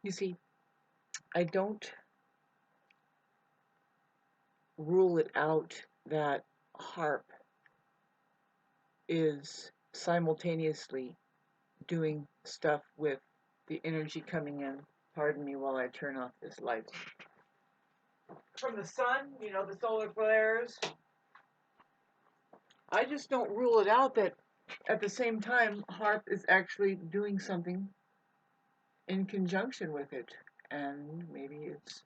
You see, I don't rule it out that HARP is simultaneously doing stuff with the energy coming in. Pardon me while I turn off this light. From the sun, the solar flares. I just don't rule it out that at the same time, HARP is actually doing something in conjunction with it. And maybe it's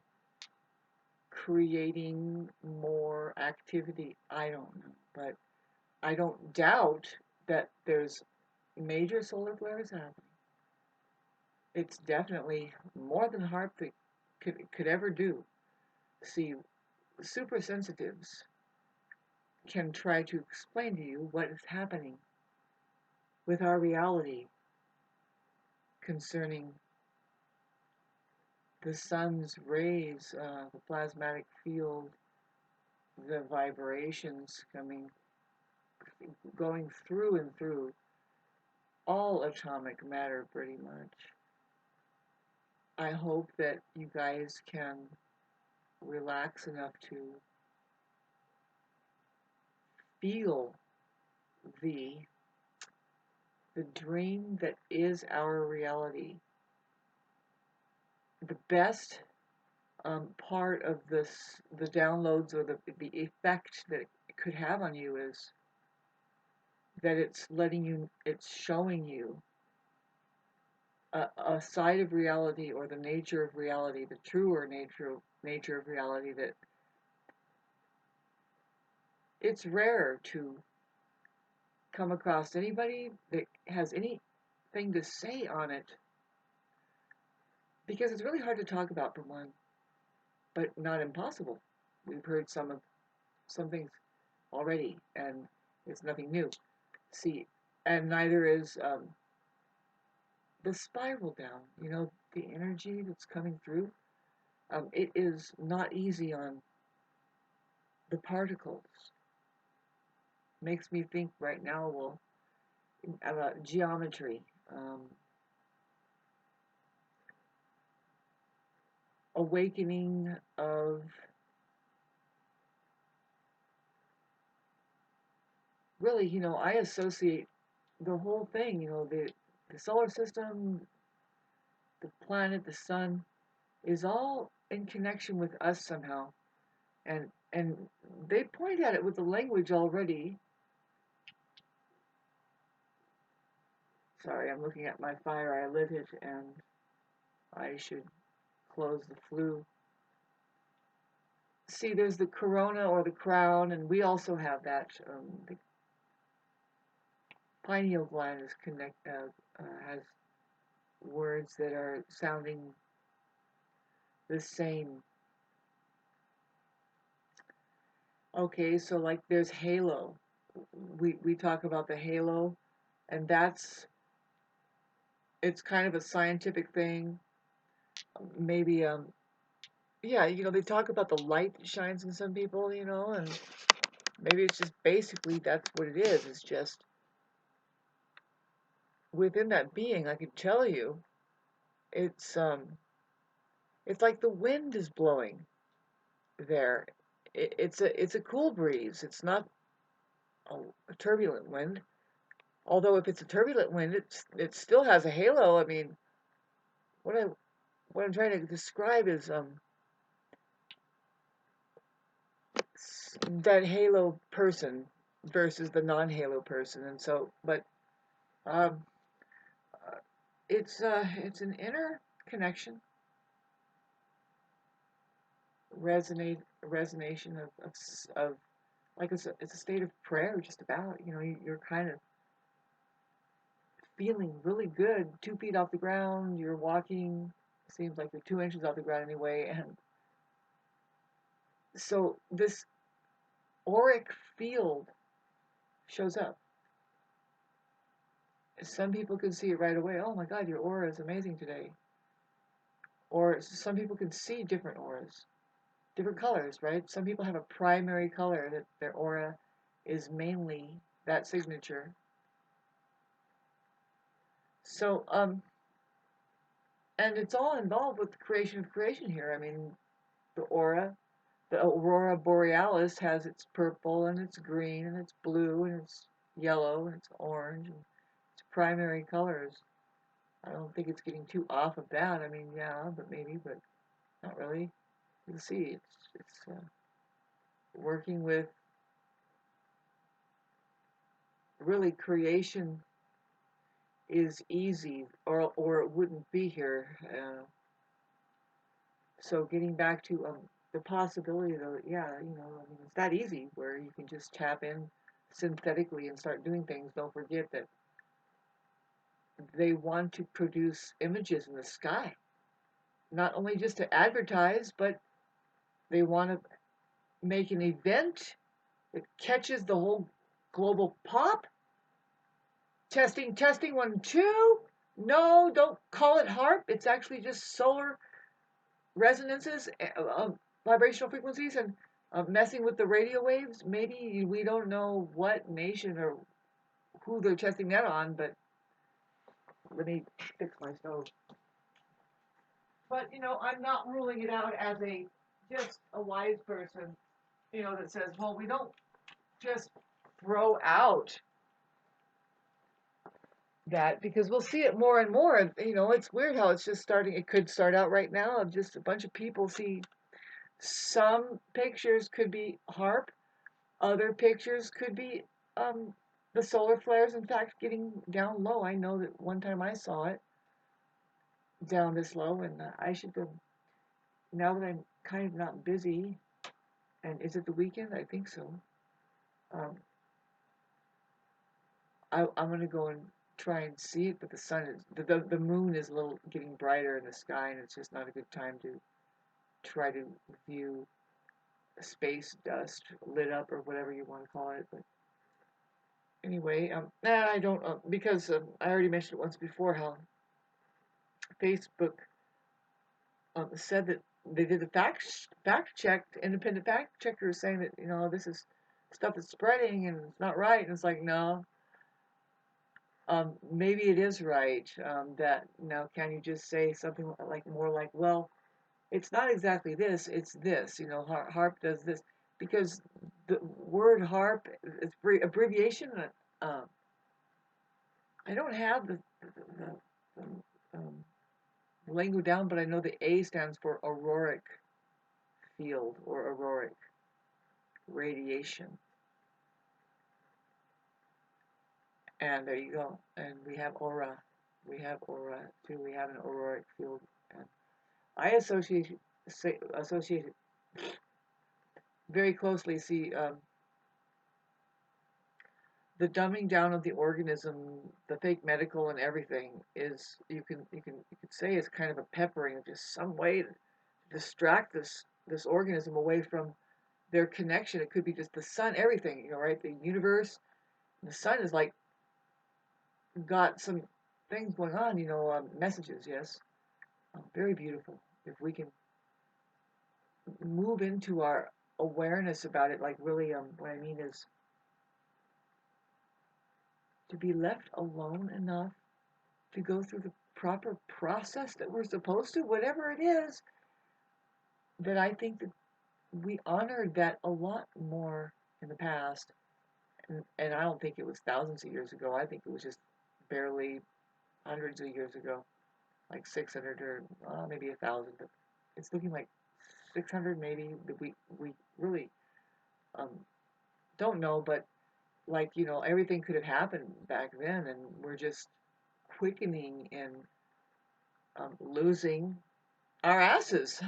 creating more activity. I don't know. But I don't doubt that there's major solar flares happening. It's definitely more than HARP could ever do. See, super sensitives can try to explain to you what is happening with our reality concerning the sun's rays, the plasmatic field, the vibrations going through and through all atomic matter pretty much. I hope that you guys can relax enough to feel the dream that is our reality. The best part of the downloads or the effect that it could have on you is that it's showing you a side of reality or the nature of reality, the truer nature of reality, that it's rare to come across anybody that has anything to say on it, because it's really hard to talk about, for one, but not impossible. We've heard some things already, and it's nothing new. See, and neither is the spiral down. The energy that's coming through. It is not easy on the particles. Makes me think right now, well, about geometry. Awakening of really, I associate the whole thing, the solar system, the planet, the sun, is all in connection with us somehow. And they point at it with the language already. Sorry, I'm looking at my fire. I lit it, and I should close the flue. See, there's the corona or the crown, and we also have that. The pineal gland has words that are sounding the same. Okay, so like there's halo. We talk about the halo, and it's kind of a scientific thing. Maybe yeah, they talk about the light that shines in some people, and maybe it's just basically that's what it is. It's just within that being, I can tell you, it's like the wind is blowing there. It's a cool breeze. It's not a turbulent wind. Although if it's a turbulent wind, it still has a halo. I mean, what I what I'm trying to describe is that halo person versus the non-halo person, and so, but um, it's an inner connection, resonation of like it's a state of prayer, just about. You're kind of feeling really good, 2 feet off the ground. You're walking, seems like you're 2 inches off the ground anyway, and so this auric field shows up. Some people can see it right away. Oh my God, your aura is amazing today. Or some people can see different auras, different colors, right? Some people have a primary color that their aura is mainly that signature. So, And it's all involved with the creation of creation here. I mean, the aura, the aurora borealis has its purple and its green and its blue and its yellow and its orange and its primary colors. I don't think it's getting too off of that. I mean, yeah, but maybe, but not really. You see, it's working with really creation is easy, or it wouldn't be here. So getting back to the possibility, though, yeah, I mean, it's that easy where you can just tap in synthetically and start doing things. Don't forget that they want to produce images in the sky, not only just to advertise, but they want to make an event that catches the whole global pop. Testing, testing, 1, 2. No, don't call it HARP. It's actually just solar resonances, vibrational frequencies, and messing with the radio waves. Maybe we don't know what nation or who they're testing that on, but let me fix my stove. But I'm not ruling it out as just a wise person, that says, well, we don't just throw out that, because we'll see it more and more. It's weird how it's just starting. It could start out right now of just a bunch of people see some pictures could be HARP, other pictures could be the solar flares, in fact, getting down low. I know that one time I saw it down this low, and I should go, now that I'm kind of not busy, and is it the weekend? I think so. Um, I'm going to go and try and see it, but the sun is, the moon is a little getting brighter in the sky, and it's just not a good time to try to view space dust lit up, or whatever you want to call it. But anyway, I don't, because I already mentioned it once before how Facebook said that they did a fact check, independent fact checkers saying that this is stuff that's spreading and it's not right, and it's like, no, maybe it is right. That now, can you just say something like more like, well, it's not exactly this, it's this. HARP does this, because the word HARP is abbreviation. Uh, I don't have the lingo down, but I know the A stands for auroric field or auroric radiation. And there you go. And we have aura. We have aura too. We have an auroric field. And I associate it very closely. See, the dumbing down of the organism, the fake medical and everything is, you could say, is kind of a peppering of just some way to distract this organism away from their connection. It could be just the sun, everything, right? The universe, the sun is like got some things going on, messages, yes. Very beautiful. If we can move into our awareness about it, like really, what I mean is to be left alone enough to go through the proper process that we're supposed to, whatever it is, that I think that we honored that a lot more in the past. And I don't think it was thousands of years ago. I think it was just barely hundreds of years ago, like 600 or maybe 1,000. But it's looking like 600 maybe. That we really um, don't know, but like everything could have happened back then, and we're just quickening and losing our asses.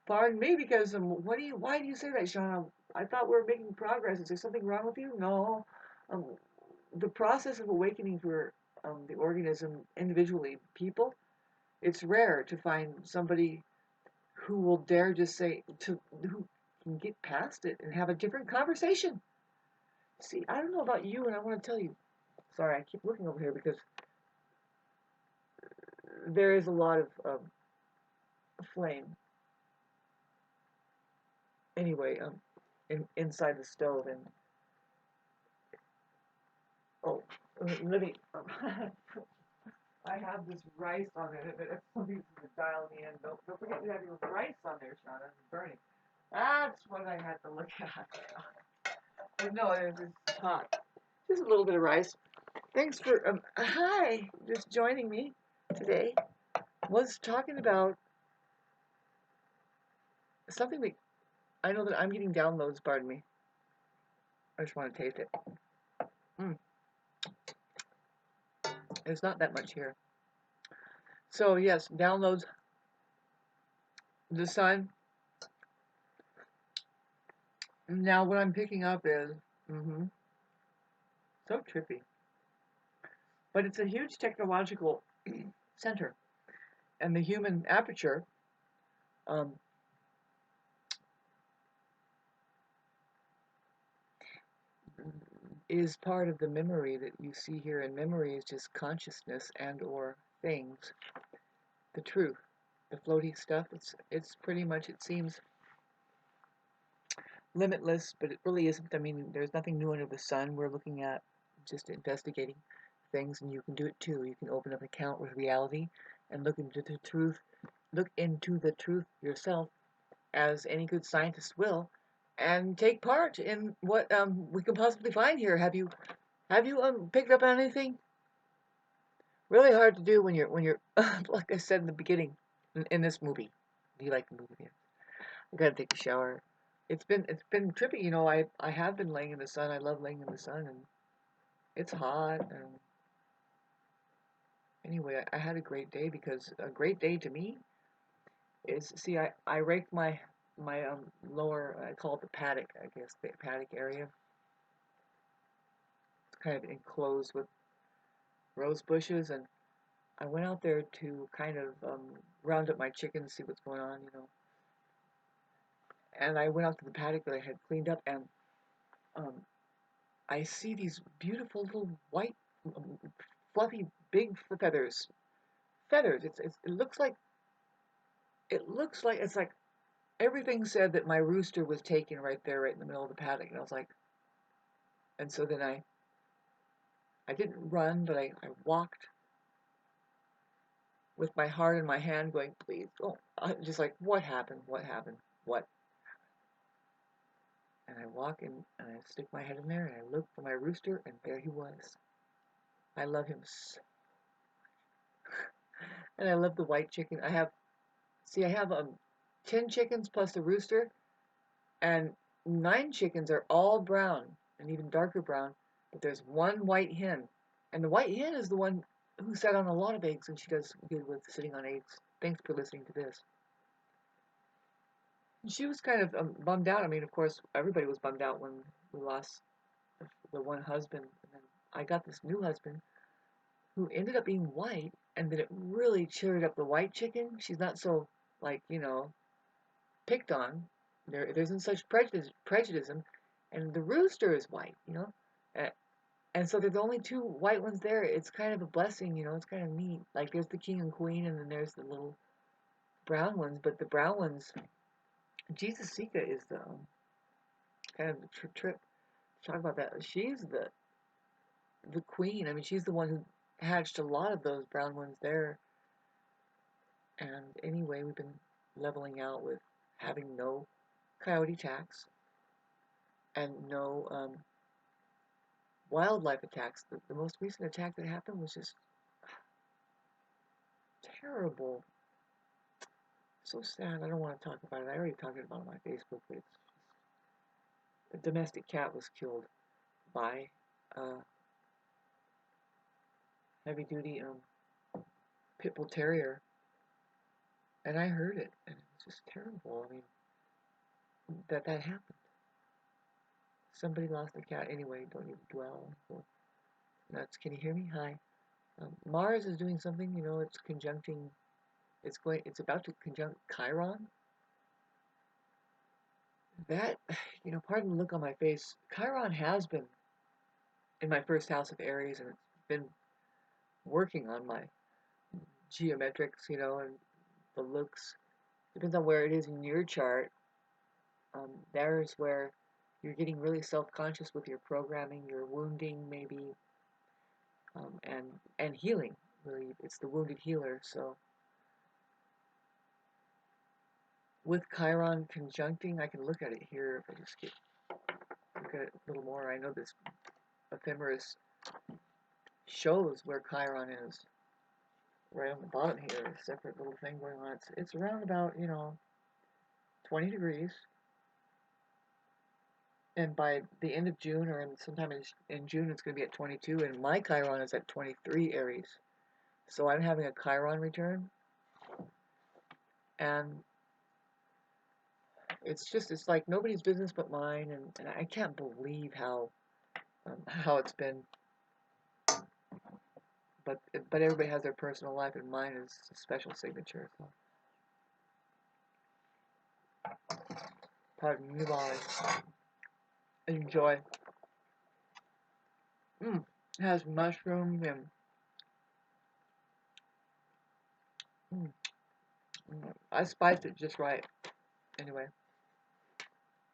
Pardon me, because why do you say that, Shauna? I thought we were making progress. Is there something wrong with you? No. Um, the process of awakening for the organism individually, people, it's rare to find somebody who will dare just say, who can get past it and have a different conversation. See, I don't know about you, and I want to tell you. Sorry, I keep looking over here because there is a lot of flame. Anyway, inside the stove, and oh, let me. I have this rice on it. If somebody's going to dial me in, don't forget you have your rice on there, Shauna. It's burning. That's what I had to look at. But no, it's hot. Just a little bit of rice. Thanks for, hi, just joining me today. Was talking about something that I know that I'm getting downloads, pardon me. I just want to taste it. Mm, there's not that much here. So, yes, downloads the sun. Now, what I'm picking up is, so trippy. But it's a huge technological center. And the human aperture um, is part of the memory that you see here. And memory is just consciousness and or things. The truth. The floaty stuff, it's pretty much, it seems limitless, but it really isn't. I mean, there's nothing new under the sun. We're looking at just investigating things, and you can do it too. You can open up an account with reality and look into the truth. Look into the truth yourself, as any good scientist will, and take part in what we can possibly find here. Have you picked up on anything? Really hard to do when you're like I said in the beginning in this movie. Do you like the movie? I gotta take a shower. It's been trippy, you know. I have been laying in the sun. I love laying in the sun, and it's hot. And anyway, I had a great day, because a great day to me is, see, I raked my lower, I call it the paddock, I guess, the paddock area. It's kind of enclosed with rose bushes, and I went out there to kind of round up my chickens, see what's going on, you know. And I went out to the paddock that I had cleaned up, and um, I see these beautiful little white, um, fluffy, big feathers. Feathers. It looks like it's like everything said that my rooster was taken right there, right in the middle of the paddock, and I was like, and so then I didn't run, but I walked with my heart in my hand, going, please, oh, I'm just like, what happened? What happened? What? And I walk in, and I stick my head in there, and I look for my rooster, and there he was. I love him so, and I love the white chicken. I have 10 chickens plus a rooster, and 9 chickens are all brown, and even darker brown, but there's one white hen. And the white hen is the one who sat on a lot of eggs, and she does good with sitting on eggs. Thanks for listening to this. And she was kind of bummed out. I mean, of course, everybody was bummed out when we lost the one husband. And then I got this new husband who ended up being white, and then it really cheered up the white chicken. She's not so, like, picked on. There isn't such prejudice, and the rooster is white, uh, and so there's only 2 white ones there. It's kind of a blessing, It's kind of neat. Like, there's the king and queen, and then there's the little brown ones. But the brown ones, Jesus Sika is the kind of the trip. Talk about that. She's the queen. I mean, she's the one who hatched a lot of those brown ones there. And anyway, we've been leveling out with having no coyote attacks and no wildlife attacks. The most recent attack that happened was just terrible. So sad. I don't want to talk about it. I already talked about it on my Facebook, but a domestic cat was killed by a heavy duty pit bull terrier. And I heard it, and it was just terrible. I mean, that happened. Somebody lost a cat. Anyway, don't even dwell. So can you hear me? Hi. Mars is doing something, it's conjuncting, it's about to conjunct Chiron. That, pardon the look on my face, Chiron has been in my first house of Aries, and it's been working on my geometrics, and the looks. Depends on where it is in your chart. There's where you're getting really self-conscious with your programming, your wounding maybe, and healing. really, it's the wounded healer. So with Chiron conjuncting, I can look at it here if I just look at it a little more. I know this ephemeris shows where Chiron is. Right on the bottom here, a separate little thing going on. It's around about, 20 degrees. And by the end of June, or sometime in June, it's going to be at 22. And my Chiron is at 23 Aries. So I'm having a Chiron return. And it's like nobody's business but mine. And I can't believe how it's been. But everybody has their personal life, and mine is a special signature. So. Pardon me, Molly. Enjoy. It has mushrooms and I spiced it just right. Anyway,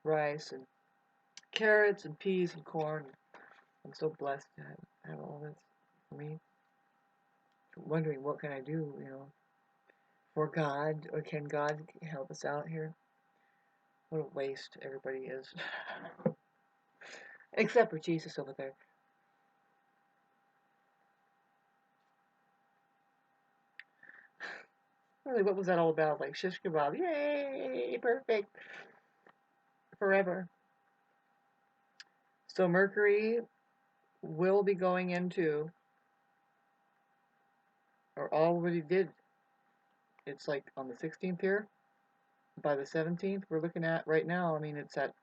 rice and carrots and peas and corn. I'm so blessed to have all this for me. Wondering what can I do, for God, or can God help us out here? What a waste everybody is. Except for Jesus over there. Really, what was that all about? Like shish kebab, yay, perfect, forever. So Mercury will be going into, or already did. It's like on the 16th here. By the 17th, we're looking at right now. I mean, it's at.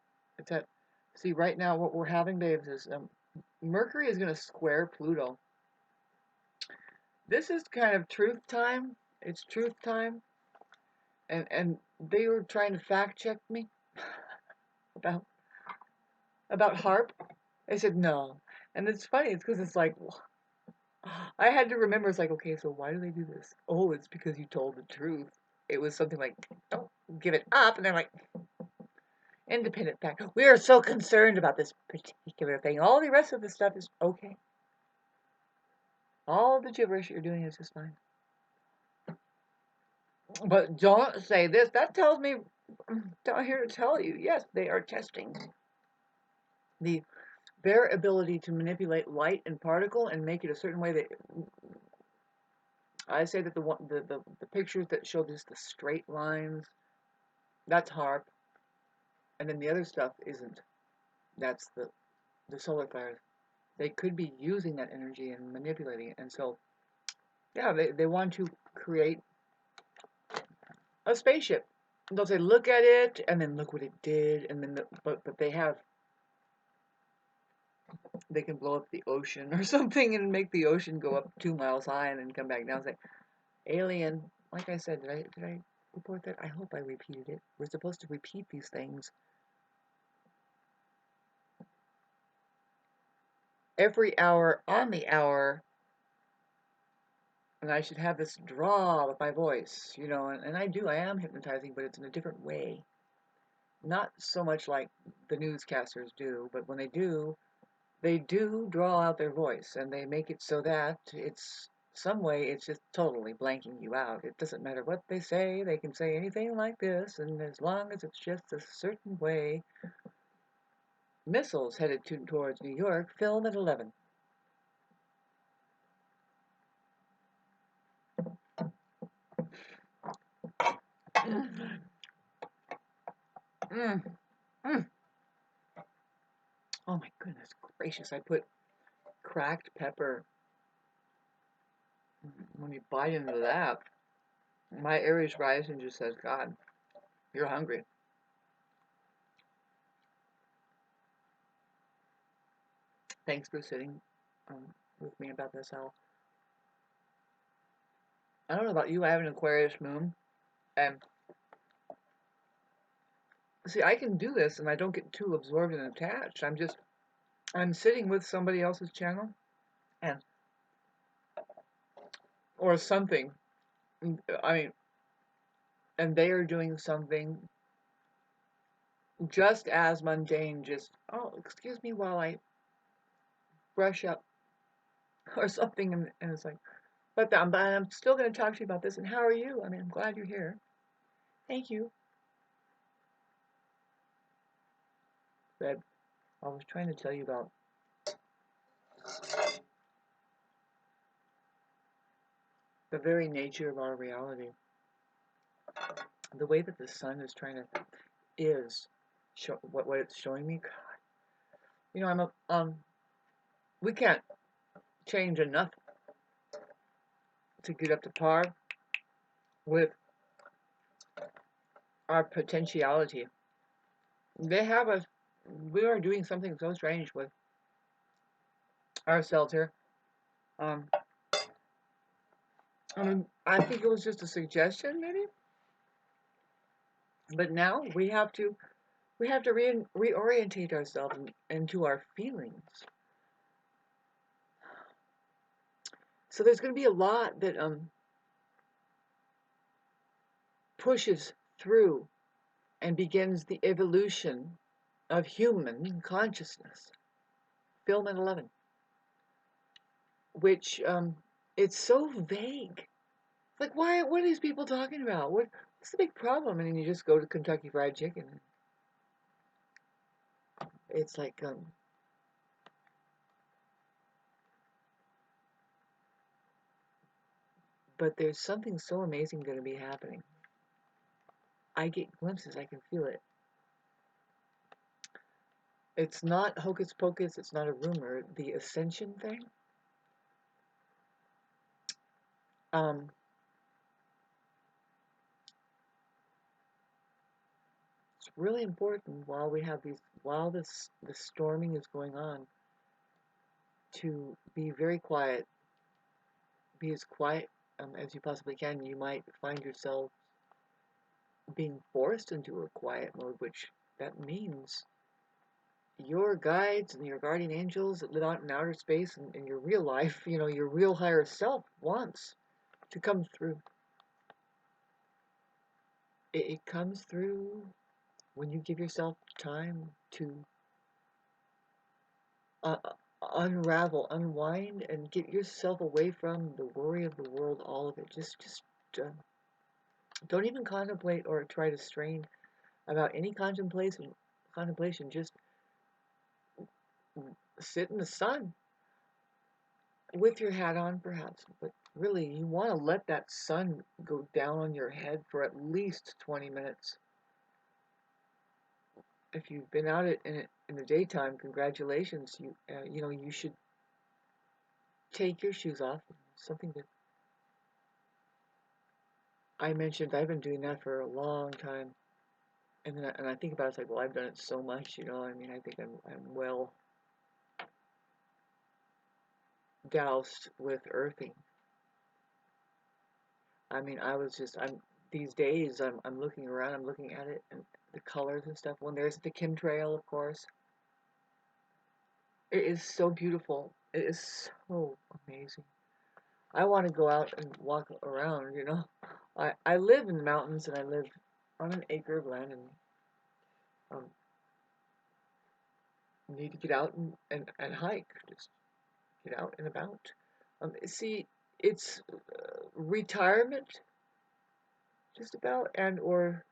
See, right now, what we're having, babes, is Mercury is going to square Pluto. This is kind of truth time. It's truth time, and they were trying to fact check me about HARP. I said no, and it's funny. It's because it's like I had to remember. It's like, okay, so why do they do this? Oh, it's because you told the truth. It was something like, don't give it up, and they're like, independent fact. We are so concerned about this particular thing. All the rest of the stuff is okay. All the gibberish you're doing is just fine. But don't say this. That tells me, down here to tell you, yes, they are testing their ability to manipulate light and particle and make it a certain way that I say that the pictures that show just the straight lines, that's HARP, and then the other stuff isn't. That's the solar flares. They could be using that energy and manipulating it, and so yeah, they want to create a spaceship. They'll say, look at it, and then look what it did, and then but they can blow up the ocean or something and make the ocean go up 2 miles high and then come back down. Say, alien. Like I said, did I report that? I hope I repeated it. We're supposed to repeat these things every hour on the hour, and I should have this draw with my voice, and I do. I am hypnotizing, but it's in a different way. Not so much like the newscasters do, but when they do draw out their voice, and they make it so that it's some way it's just totally blanking you out. It doesn't matter what they say. They can say anything like this, and as long as it's just a certain way. Missiles headed towards New York, film at 11. Mm, mm. Oh my goodness gracious, I put cracked pepper. When you bite into that, my Aries rising just says, God, you're hungry. Thanks for sitting with me about this, Al. I don't know about you, I have an Aquarius moon, and see, I can do this, and I don't get too absorbed and attached. I'm sitting with somebody else's channel, and or something. I mean, and they are doing something just as mundane. Just, oh, excuse me while I brush up or something, and it's like, But I'm still going to talk to you about this. And how are you? I mean, I'm glad you're here. Thank you. But I was trying to tell you about the very nature of our reality. The way that the sun is what it's showing me. God, you know, we can't change enough to get up to par with our potentiality. They have us. We are doing something so strange with ourselves here. Um, I think it was just a suggestion, maybe. But now we have to reorientate ourselves into our feelings. So there's going to be a lot that pushes through and begins the evolution of human consciousness. Film at 11, which it's so vague. Like, why? What are these people talking about? What's the big problem? And then you just go to Kentucky Fried Chicken. It's like, but there's something so amazing going to be happening. I get glimpses. I can feel it. It's not hocus pocus. It's not a rumor. The ascension thing. Um, it's really important while the storming is going on, to be very quiet. Be as quiet as you possibly can. You might find yourself being forced into a quiet mode, which that means your guides and your guardian angels that live out in outer space and in your real life, your real higher self wants to come through. It comes through when you give yourself time to uh, unravel, unwind, and get yourself away from the worry of the world, all of it. Just don't even contemplate or try to strain about any contemplation. Just sit in the sun with your hat on, perhaps, but really, you want to let that sun go down on your head for at least 20 minutes. If you've been out in the daytime, congratulations. You should take your shoes off. Something that I mentioned, I've been doing that for a long time, and I think about it, it's like, well, I've done it so much. I mean, I think I'm well doused with earthing. I mean, I'm these days I'm looking around, I'm looking at it and the colors and stuff. When there's the chemtrail, of course, it is so beautiful. It is so amazing. I want to go out and walk around. I live in the mountains and I live on an acre of land and um, need to get out and hike. Just get out and about. See, it's retirement just about and or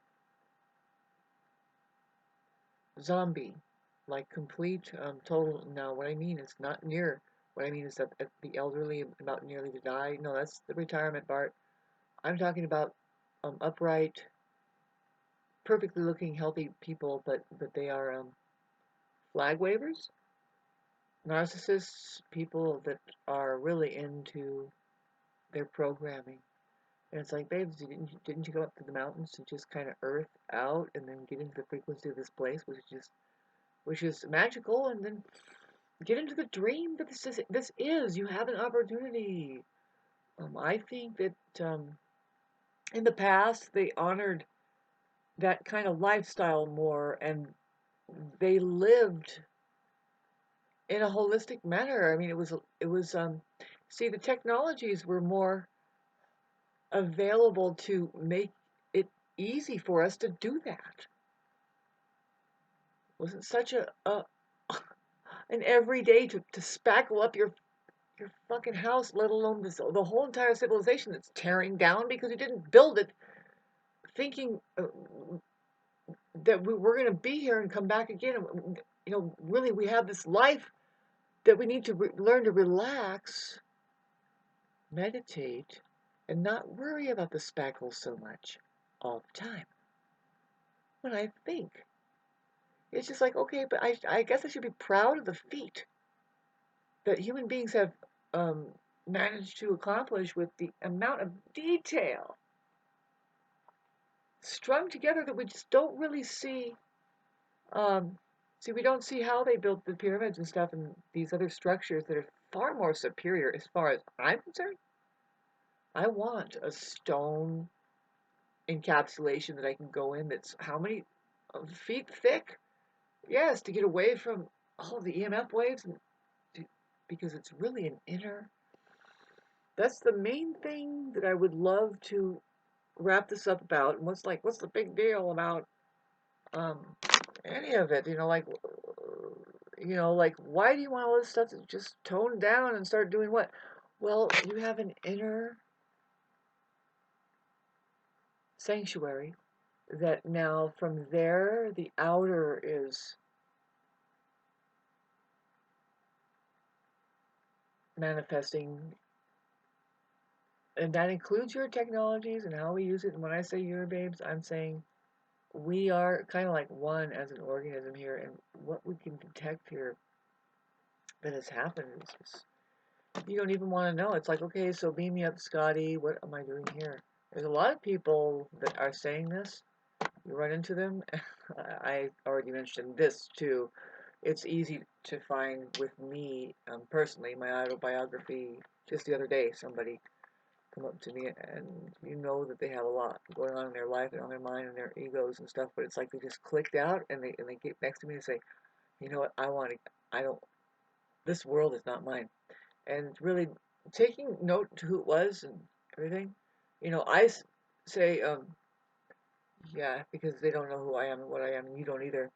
zombie, like complete, total. Now, what I mean is not near. What I mean is that the elderly about nearly to die. No, that's the retirement part. I'm talking about upright, perfectly looking, healthy people, but they are flag wavers, narcissists, people that are really into their programming. And it's like, babes, didn't you go up to the mountains to just kind of earth out and then get into the frequency of this place, which is magical, and then get into the dream that this is. You have an opportunity. I think that in the past they honored that kind of lifestyle more, and they lived in a holistic manner. I mean, it was see, the technologies were more available to make it easy for us to do that. It wasn't such a an everyday to spackle up your fucking house, let alone the whole entire civilization that's tearing down because you didn't build it thinking that we're going to be here and come back again. Really, we have this life that we need to learn to relax, meditate, and not worry about the speckles so much all the time. When I think, it's just like, okay, but I guess I should be proud of the feat that human beings have um, managed to accomplish with the amount of detail strung together that we just don't really see. Um, See, we don't see how they built the pyramids and stuff and these other structures that are far more superior as far as I'm concerned. I want a stone encapsulation that I can go in that's how many feet thick? Yes, to get away from all of the EMF waves and because it's really an inner. That's the main thing that I would love to wrap this up about. And what's the big deal about um, any of it? Like why do you want all this stuff to just tone down and start doing what? Well, you have an inner sanctuary that now from there the outer is manifesting, and that includes your technologies and how we use it. And when I say your babes, I'm saying we are kind of like one as an organism here, and what we can detect here that has happened is just, you don't even want to know. It's like, okay, so beam me up, Scotty. What am I doing here? There's a lot of people that are saying this. You run into them. I already mentioned this too. It's easy to find with me personally, my autobiography. Just the other day, somebody come up to me and you know that they have a lot going on in their life and on their mind and their egos and stuff, but it's like they just clicked out and they get next to me and say, you know what, I don't, this world is not mine. And really taking note to who it was and everything, I say, yeah, because they don't know who I am and what I am, and you don't either.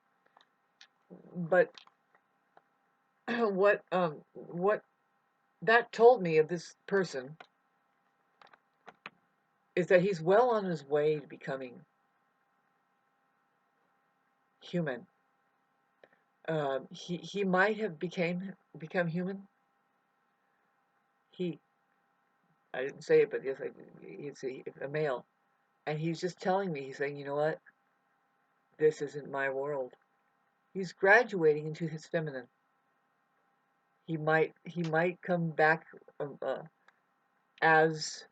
But what that told me of this person is that he's well on his way to becoming human. He might have become human. He I didn't say it, but yes, he's a male, and he's just telling me. He's saying, you know what, this isn't my world. He's graduating into his feminine. He might come back as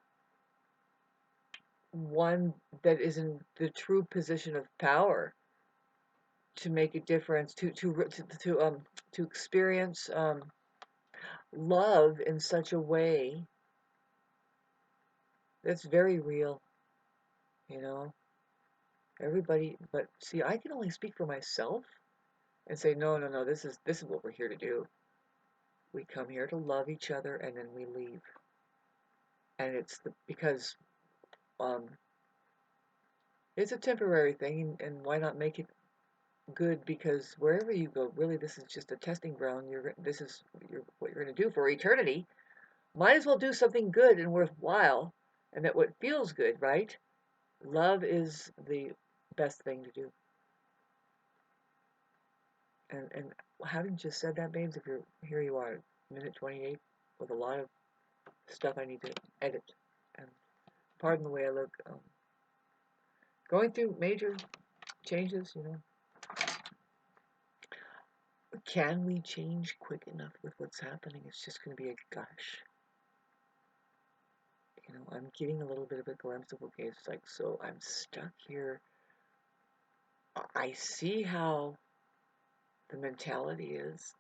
one that is in the true position of power to make a difference, to experience love in such a way that's very real. You know, everybody. But see, I can only speak for myself and say, no, no, no. This is what we're here to do. We come here to love each other, and then we leave. And because um, it's a temporary thing, and why not make it good? Because wherever you go, really, this is just a testing ground. This is what you're going to do for eternity. Might as well do something good and worthwhile, and that what feels good, right? Love is the best thing to do. And having just said that, babes, if you're here, you are, minute 28, with a lot of stuff I need to edit. And pardon the way I look. Going through major changes, Can we change quick enough with what's happening? It's just going to be a gush. I'm getting a little bit of a glimpse of, okay, it's like, so I'm stuck here. I see how the mentality is,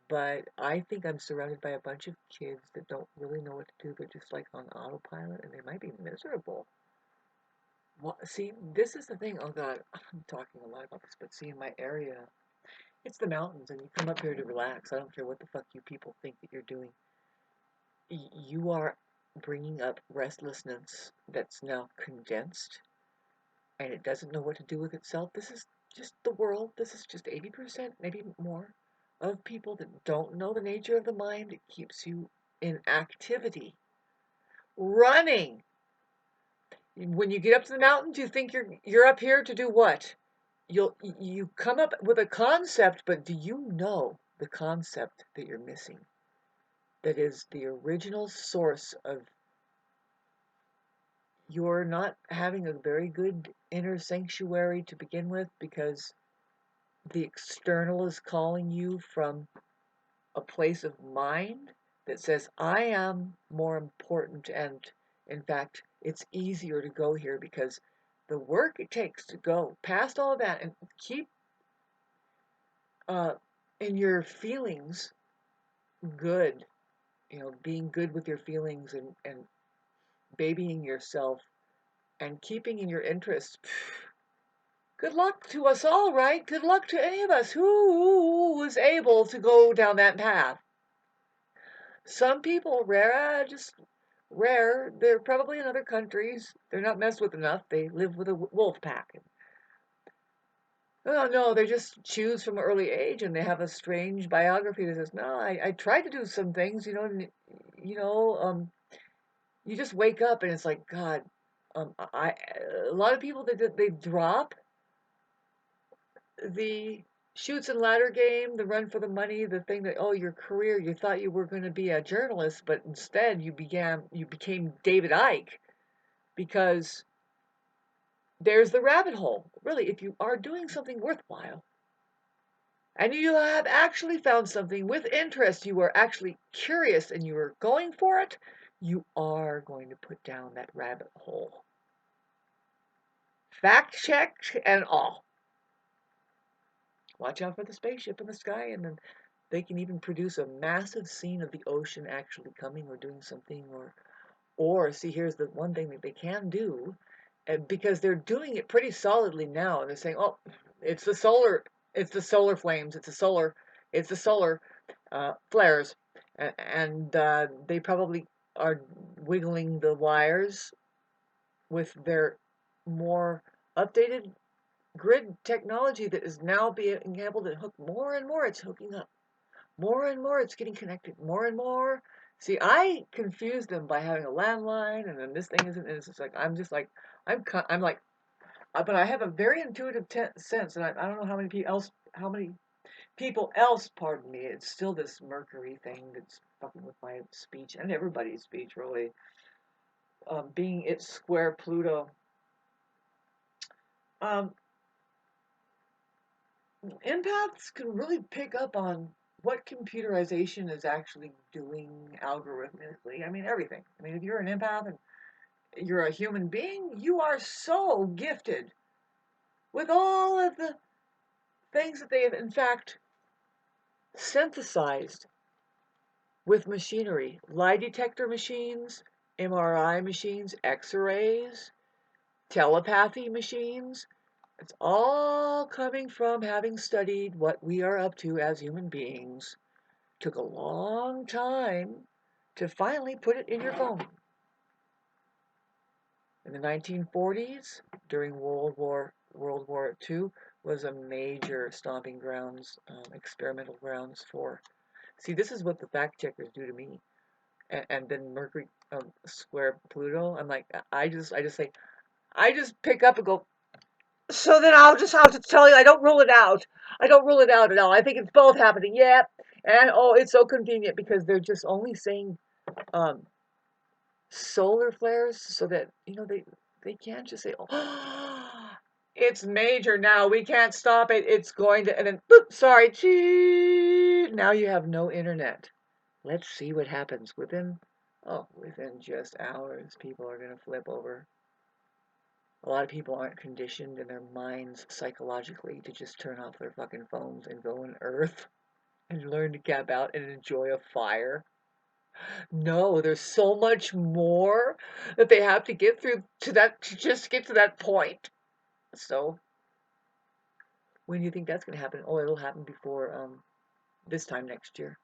but I think I'm surrounded by a bunch of kids that don't really know what to do. They're just like on autopilot, and they might be miserable. Well, see, this is the thing. Oh God, I'm talking a lot about this, but see, in my area, it's the mountains, and you come up here to relax. I don't care what the fuck you people think that you're doing. You are bringing up restlessness that's now condensed, and it doesn't know what to do with itself. This is just the world. This is just 80%, maybe more, of people that don't know the nature of the mind. It keeps you in activity. Running. When you get up to the mountains, you think you're up here to do what? You come up with a concept, but do you know the concept that you're missing? That is the original source of you're not having a very good inner sanctuary to begin with, because the external is calling you from a place of mind that says, I am more important. And in fact, it's easier to go here because the work it takes to go past all of that and keep uh, in your feelings good, being good with your feelings, and babying yourself and keeping in your interest. Good luck to us all, right? Good luck to any of us who was able to go down that path. Some people, rare, just rare. They're probably in other countries. They're not messed with enough. They live with a wolf pack. Oh, no, they just choose from an early age, and they have a strange biography that says, no, I tried to do some things, and, you know, um, you just wake up and it's like, God, a lot of people, they drop the shoots and ladder game, the run for the money, the thing that, oh, your career, you thought you were going to be a journalist, but instead you became David Icke, because there's the rabbit hole. Really, if you are doing something worthwhile and you have actually found something with interest, you are actually curious and you are going for it, you are going to put down that rabbit hole. Fact checked and all. Watch out for the spaceship in the sky, and then they can even produce a massive scene of the ocean actually coming or doing something, or see, here's the one thing that they can do, and because they're doing it pretty solidly now, and they're saying, oh, it's the solar flames, it's the solar flares, and they probably are wiggling the wires with their more updated grid technology that is now being able to hook more and more. It's hooking up more and more. It's getting connected more and more. See, I confused them by having a landline, and then this thing isn't. And it's just like I'm like, but I have a very intuitive sense, and I don't know how many people else. Pardon me. It's still this Mercury thing that's fucking with my speech and everybody's speech, really. Being its square Pluto. Um, Empaths can really pick up on what computerization is actually doing algorithmically. I mean, everything. I mean, if you're an empath and you're a human being, you are so gifted with all of the things that they have, in fact, synthesized with machinery. Lie detector machines, MRI machines, X-rays, telepathy machines. It's all coming from having studied what we are up to as human beings. Took a long time to finally put it in your phone. In the 1940s, during World War II, was a major stomping grounds, experimental grounds for. See, this is what the fact checkers do to me, and then Mercury square Pluto. I'm like, I just pick up and go. So then I'll just have to tell you, I don't rule it out. I don't rule it out at all. I think it's both happening. Yep. And oh, it's so convenient because they're just only saying um, solar flares, so that they can't just say, oh, it's major now, we can't stop it, it's going to, and then boop, sorry, gee, now you have no internet. Let's see what happens within just hours. People are going to flip over. A lot of people aren't conditioned in their minds psychologically to just turn off their fucking phones and go on Earth and learn to camp out and enjoy a fire. No, there's so much more that they have to get through to just get to that point. So when do you think that's going to happen? Oh, it'll happen before this time next year.